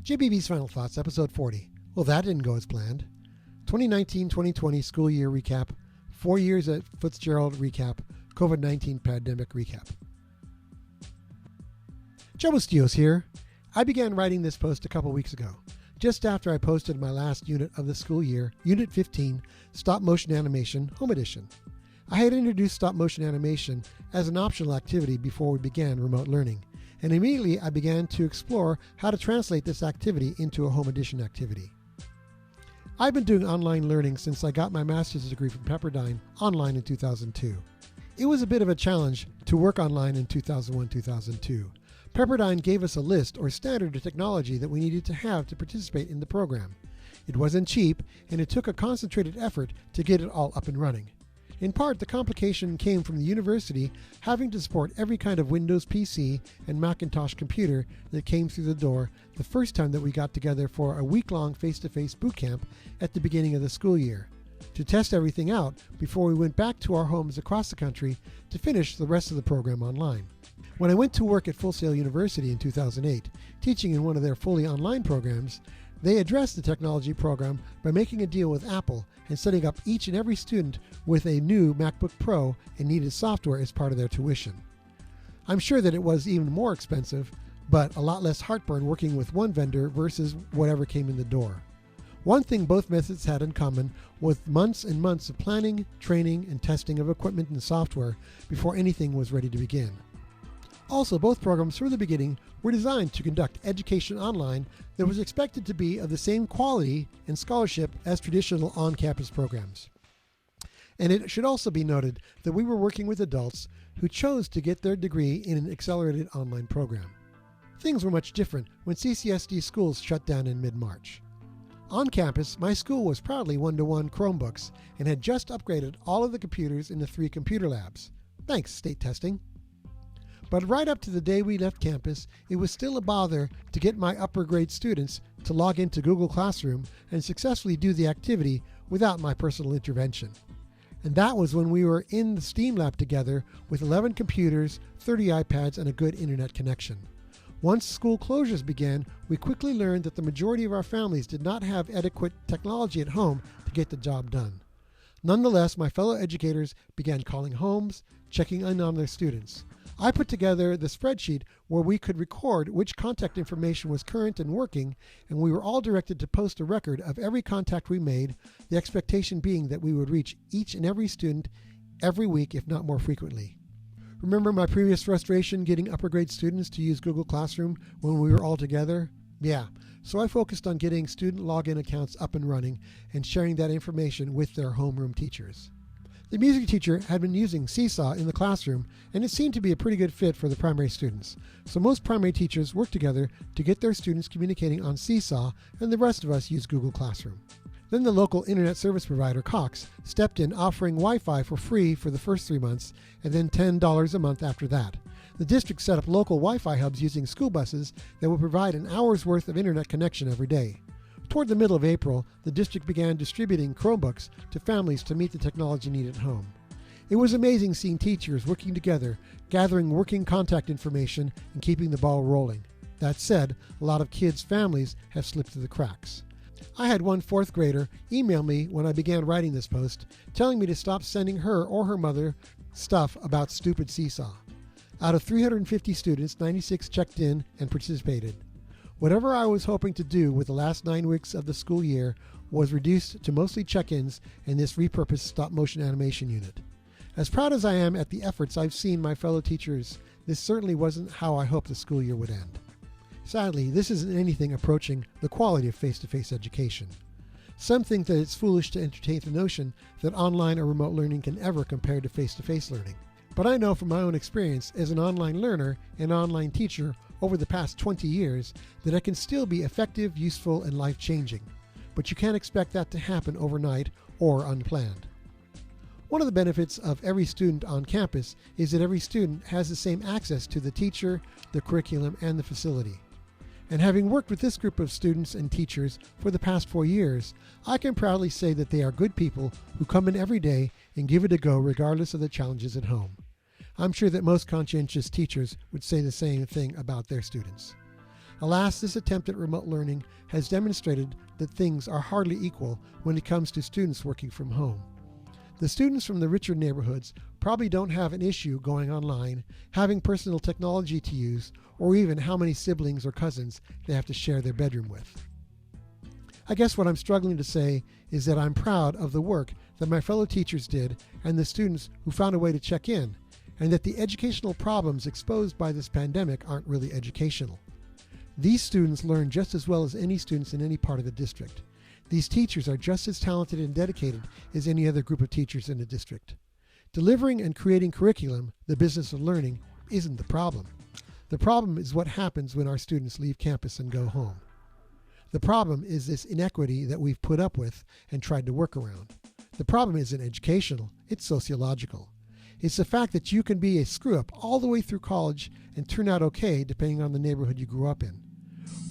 JBB's Final Thoughts, Episode 40. Well, that didn't go as planned. 2019-2020 School Year Recap, 4 years at Fitzgerald Recap, COVID19 Pandemic Recap. Joe Bustillos here. I began writing this post a couple weeks ago, just after I posted my last unit of the school year, Unit 15, Stop Motion Animation, Home Edition. I had introduced stop motion animation as an optional activity before we began remote learning, and immediately I began to explore how to translate this activity into a home edition activity. I've been doing online learning since I got my master's degree from Pepperdine Online in 2002. It was a bit of a challenge to work online in 2001-2002. Pepperdine gave us a list or standard of technology that we needed to have to participate in the program. It wasn't cheap, and it took a concentrated effort to get it all up and running. In part, the complication came from the university having to support every kind of Windows PC and Macintosh computer that came through the door the first time that we got together for a week-long face-to-face boot camp at the beginning of the school year, to test everything out before we went back to our homes across the country to finish the rest of the program online. When I went to work at Full Sail University in 2008, teaching in one of their fully online programs, they addressed the technology program by making a deal with Apple and setting up each and every student with a new MacBook Pro and needed software as part of their tuition. I'm sure that it was even more expensive, but a lot less heartburn working with one vendor versus whatever came in the door. One thing both methods had in common was months and months of planning, training, and testing of equipment and software before anything was ready to begin. Also, both programs from the beginning were designed to conduct education online that was expected to be of the same quality and scholarship as traditional on-campus programs. And it should also be noted that we were working with adults who chose to get their degree in an accelerated online program. Things were much different when CCSD Schools shut down in mid-March. On campus, my school was proudly one-to-one Chromebooks and had just upgraded all of the computers into 3 computer labs. Thanks, state testing. But right up to the day we left campus, it was still a bother to get my upper grade students to log into Google Classroom and successfully do the activity without my personal intervention. And that was when we were in the STEAM lab together with 11 computers, 30 iPads, and a good internet connection. Once school closures began, we quickly learned that the majority of our families did not have adequate technology at home to get the job done. Nonetheless, my fellow educators began calling homes, checking in on their students. I put together the spreadsheet where we could record which contact information was current and working, and we were all directed to post a record of every contact we made, the expectation being that we would reach each and every student every week, if not more frequently. Remember my previous frustration getting upper grade students to use Google Classroom when we were all together? Yeah, so I focused on getting student login accounts up and running and sharing that information with their homeroom teachers. The music teacher had been using Seesaw in the classroom, and it seemed to be a pretty good fit for the primary students. So most primary teachers worked together to get their students communicating on Seesaw, and the rest of us used Google Classroom. Then the local internet service provider, Cox, stepped in offering Wi-Fi for free for the first 3 months, and then $10 a month after that. The district set up local Wi-Fi hubs using school buses that would provide an hour's worth of internet connection every day. Toward the middle of April, the district began distributing Chromebooks to families to meet the technology need at home. It was amazing seeing teachers working together, gathering working contact information, and keeping the ball rolling. That said, a lot of kids' families have slipped through the cracks. I had one 4th grader email me when I began writing this post, telling me to stop sending her or her mother stuff about stupid Seesaw. Out of 350 students, 96 checked in and participated. Whatever I was hoping to do with the last 9 weeks of the school year was reduced to mostly check-ins in this repurposed stop-motion animation unit. As proud as I am at the efforts I've seen my fellow teachers, this certainly wasn't how I hoped the school year would end. Sadly, this isn't anything approaching the quality of face-to-face education. Some think that it's foolish to entertain the notion that online or remote learning can ever compare to face-to-face learning. But I know from my own experience as an online learner and online teacher over the past 20 years that it can still be effective, useful, and life-changing. But you can't expect that to happen overnight or unplanned. One of the benefits of every student on campus is that every student has the same access to the teacher, the curriculum, and the facility. And having worked with this group of students and teachers for the past 4 years, I can proudly say that they are good people who come in every day and give it a go regardless of the challenges at home. I'm sure that most conscientious teachers would say the same thing about their students. Alas, this attempt at remote learning has demonstrated that things are hardly equal when it comes to students working from home. The students from the richer neighborhoods probably don't have an issue going online, having personal technology to use, or even how many siblings or cousins they have to share their bedroom with. I guess what I'm struggling to say is that I'm proud of the work that my fellow teachers did and the students who found a way to check in, and that the educational problems exposed by this pandemic aren't really educational. These students learn just as well as any students in any part of the district. These teachers are just as talented and dedicated as any other group of teachers in the district. Delivering and creating curriculum, the business of learning, isn't the problem. The problem is what happens when our students leave campus and go home. The problem is this inequity that we've put up with and tried to work around. The problem isn't educational, it's sociological. It's the fact that you can be a screw-up all the way through college and turn out okay depending on the neighborhood you grew up in.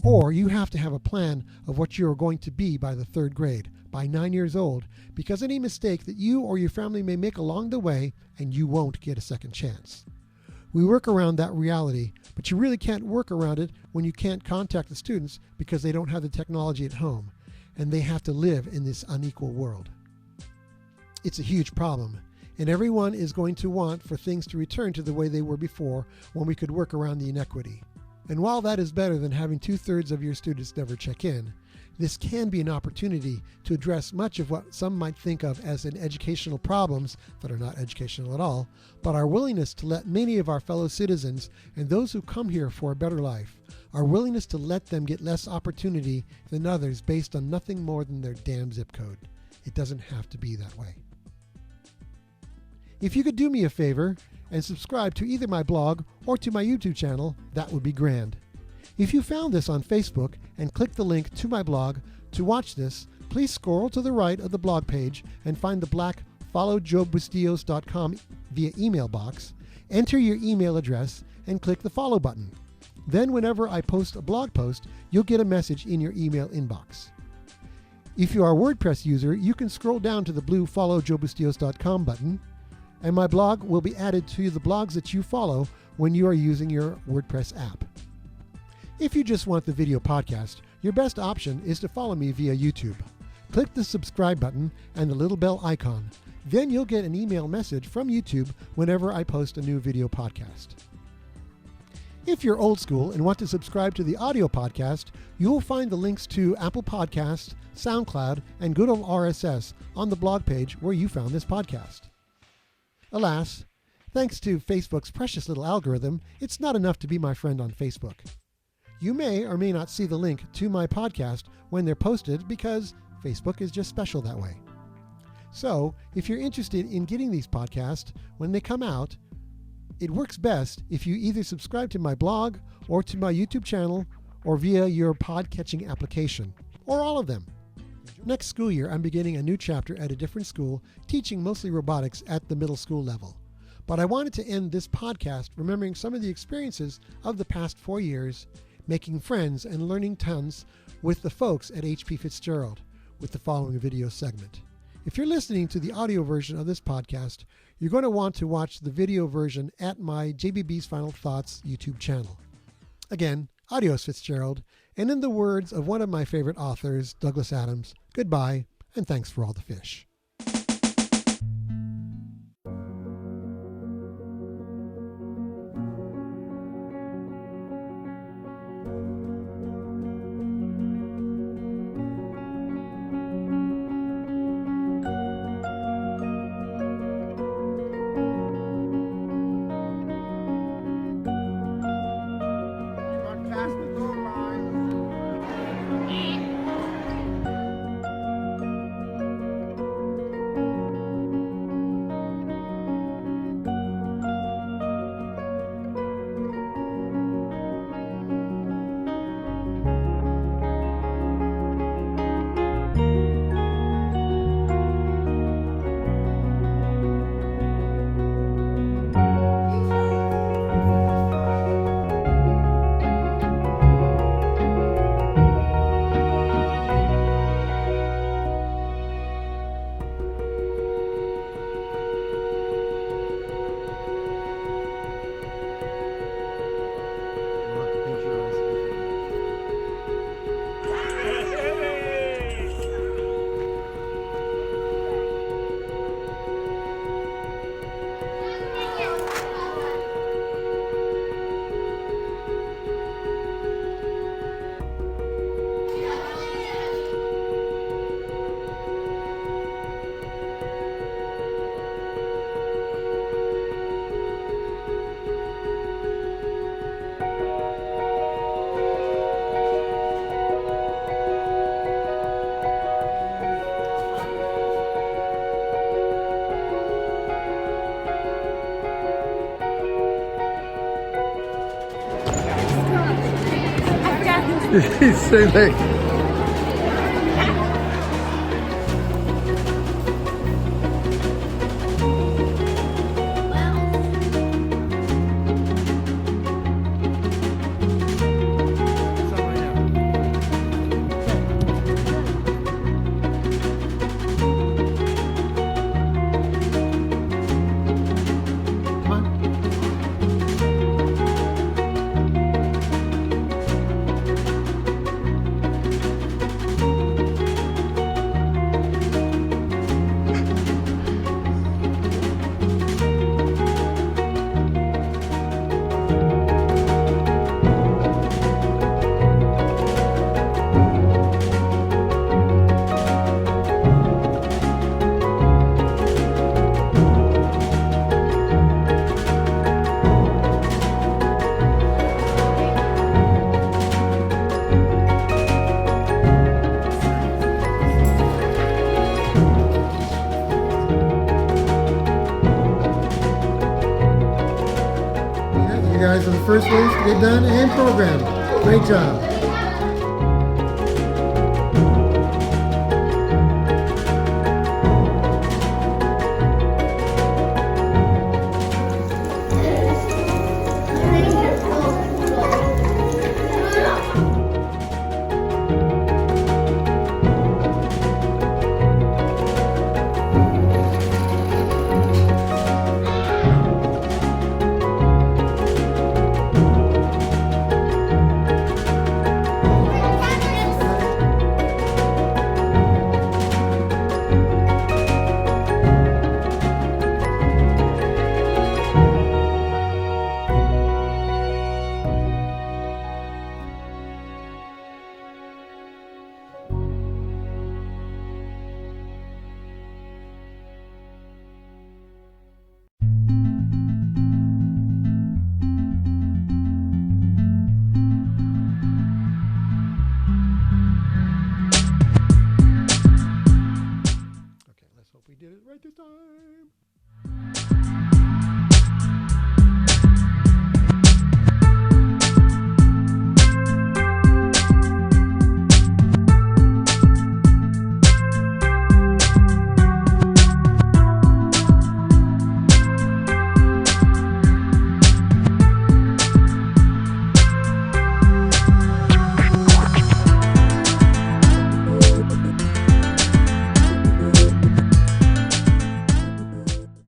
Or you have to have a plan of what you are going to be by the 3rd grade, by 9 years old, because any mistake that you or your family may make along the way, and you won't get a second chance. We work around that reality, but you really can't work around it when you can't contact the students because they don't have the technology at home, and they have to live in this unequal world. It's a huge problem, and everyone is going to want for things to return to the way they were before when we could work around the inequity. And while that is better than having 2/3 of your students never check in, this can be an opportunity to address much of what some might think of as an educational problems that are not educational at all, but our willingness to let many of our fellow citizens and those who come here for a better life, our willingness to let them get less opportunity than others based on nothing more than their damn zip code. It doesn't have to be that way. If you could do me a favor and subscribe to either my blog or to my YouTube channel, that would be grand. If you found this on Facebook and clicked the link to my blog to watch this, please scroll to the right of the blog page and find the black followjbbustillos.com via email box, enter your email address, and click the follow button. Then whenever I post a blog post, you'll get a message in your email inbox. If you are a WordPress user, you can scroll down to the blue followjbbustillos.com button, and my blog will be added to the blogs that you follow when you are using your WordPress app. If you just want the video podcast, your best option is to follow me via YouTube. Click the subscribe button and the little bell icon. Then you'll get an email message from YouTube whenever I post a new video podcast. If you're old school and want to subscribe to the audio podcast, you will find the links to Apple Podcasts, SoundCloud, and good old RSS on the blog page where you found this podcast. Alas, thanks to Facebook's precious little algorithm, it's not enough to be my friend on Facebook. You may or may not see the link to my podcast when they're posted because Facebook is just special that way. So, if you're interested in getting these podcasts when they come out, it works best if you either subscribe to my blog or to my YouTube channel or via your pod-catching application, or all of them. Next school year, I'm beginning a new chapter at a different school, teaching mostly robotics at the middle school level. But I wanted to end this podcast remembering some of the experiences of the past 4 years, making friends and learning tons with the folks at HP Fitzgerald with the following video segment. If you're listening to the audio version of this podcast, you're going to want to watch the video version at my JBB's Final Thoughts YouTube channel. Again, adios Fitzgerald, and in the words of one of my favorite authors, Douglas Adams, goodbye, and thanks for all the fish. Same thing. You guys are the first ones to get done and programmed. Great job.